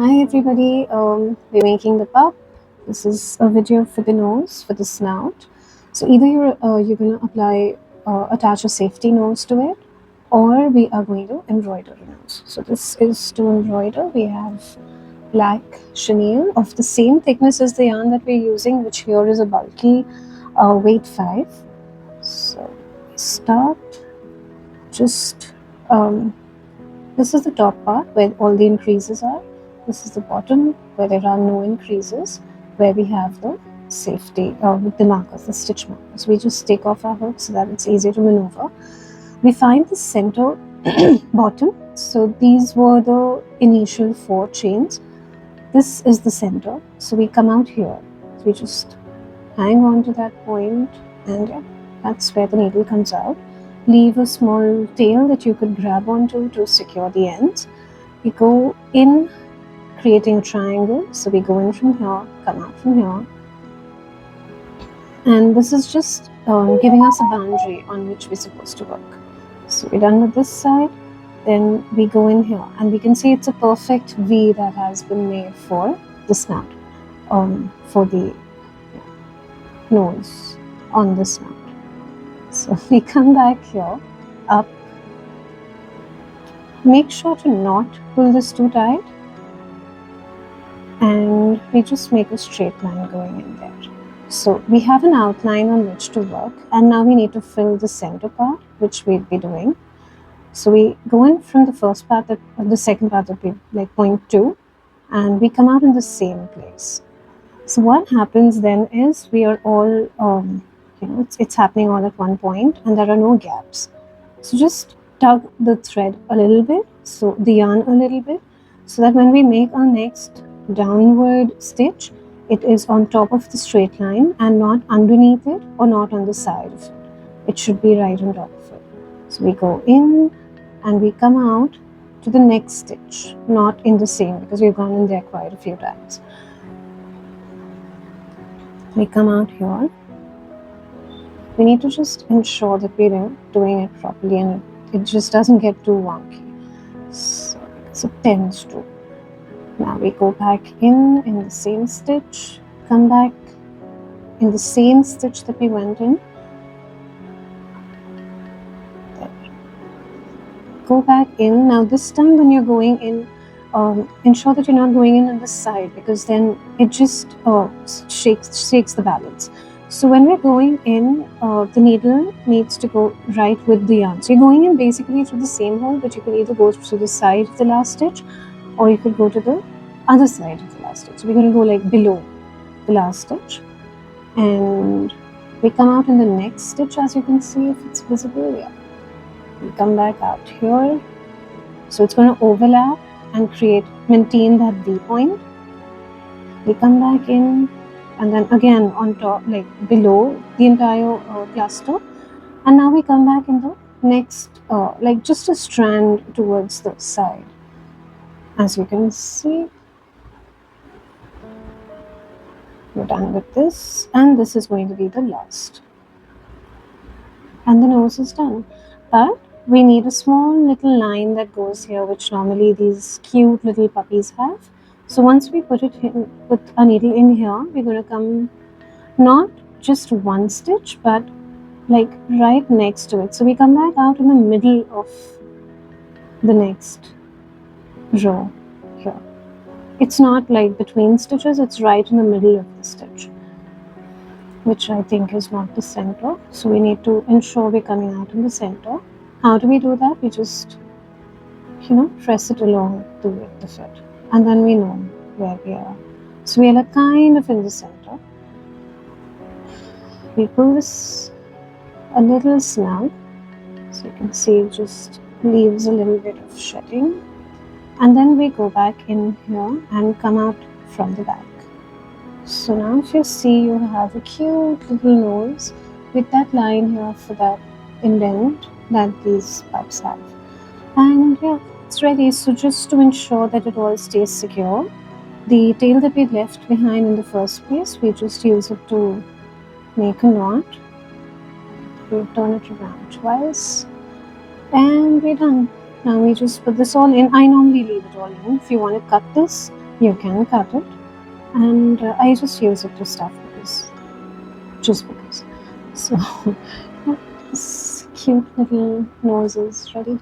Hi everybody, we're making the pup. This is a video for the nose, for the snout. So either you're gonna attach a safety nose to it, or we are going to embroider a nose. So this is to embroider. We have black chenille of the same thickness as the yarn that we're using, which here is a bulky weight 5. So we start just this is the top part where all the increases are. This is the bottom where there are no increases, where we have the safety with the markers, the stitch markers. We just take off our hook so that it's easier to maneuver. We find the center bottom. So these were the initial 4 chains. This is the center. So we come out here. So we just hang on to that point, and yeah, that's where the needle comes out. Leave a small tail that you could grab onto to secure the ends. We go in, creating a triangle. So we go in from here, come out from here, and this is just giving us a boundary on which we're supposed to work. So we're done with this side. Then we go in here, and we can see it's a perfect V that has been made for the snout, for the nose on the snout. So we come back here, up. Make sure to not pull this too tight, and we just make a straight line going in there. So we have an outline on which to work, and now we need to fill the center part, which we'll be doing. So we go in from the first part, the second part that we like point to, and we come out in the same place. So what happens then is we are all, it's happening all at one point, and there are no gaps. So just tug the thread a little bit, so the yarn a little bit, so that when we make our next downward stitch, it is on top of the straight line and not underneath it or not on the side of it. It should be right on top of it. So we go in and we come out to the next stitch, not in the same, because we've gone in there quite a few times. We come out here. We need to just ensure that we're doing it properly and it just doesn't get too wonky. So it tends to. Now we go back in the same stitch, come back in the same stitch that we went in. There. Go back in. Now this time when you're going in, ensure that you're not going in on the side, because then it just shakes the balance. So when we're going in, the needle needs to go right with the yarn. So you're going in basically through the same hole, but you can either go through the side of the last stitch, or you could go to the other side of the last stitch. So we're going to go like below the last stitch, and we come out in the next stitch, as you can see, if it's visible. Yeah, we come back out here. So it's going to overlap and maintain that V point. We come back in, and then again on top, like below the entire cluster, and now we come back in the next, like just a strand towards the side. As you can see, we're done with this, and this is going to be the last, and the nose is done. But we need a small little line that goes here, which normally these cute little puppies have. So once we put a needle in here, we're going to come not just one stitch, but like right next to it. So we come back out in the middle of the next row here. It's not like between stitches, it's right in the middle of the stitch, which I think is not the center. So we need to ensure we're coming out in the center. How do we do that? We just, press it along the width of it, and then we know where we are. So we are kind of in the center. We pull this a little snug, so you can see it just leaves a little bit of shedding, and then we go back in here and come out from the back. So now if you see, you have a cute little nose with that line here for that indent that these pups have. And yeah, it's ready. So just to ensure that it all stays secure, the tail that we left behind in the first place, we just use it to make a knot. We turn it around twice, and we're done. Now we just put this all in. I normally leave it all in. If you want to cut this, You can cut it, and I just use it to stuff because just because. So, yeah, this cute little nose is ready.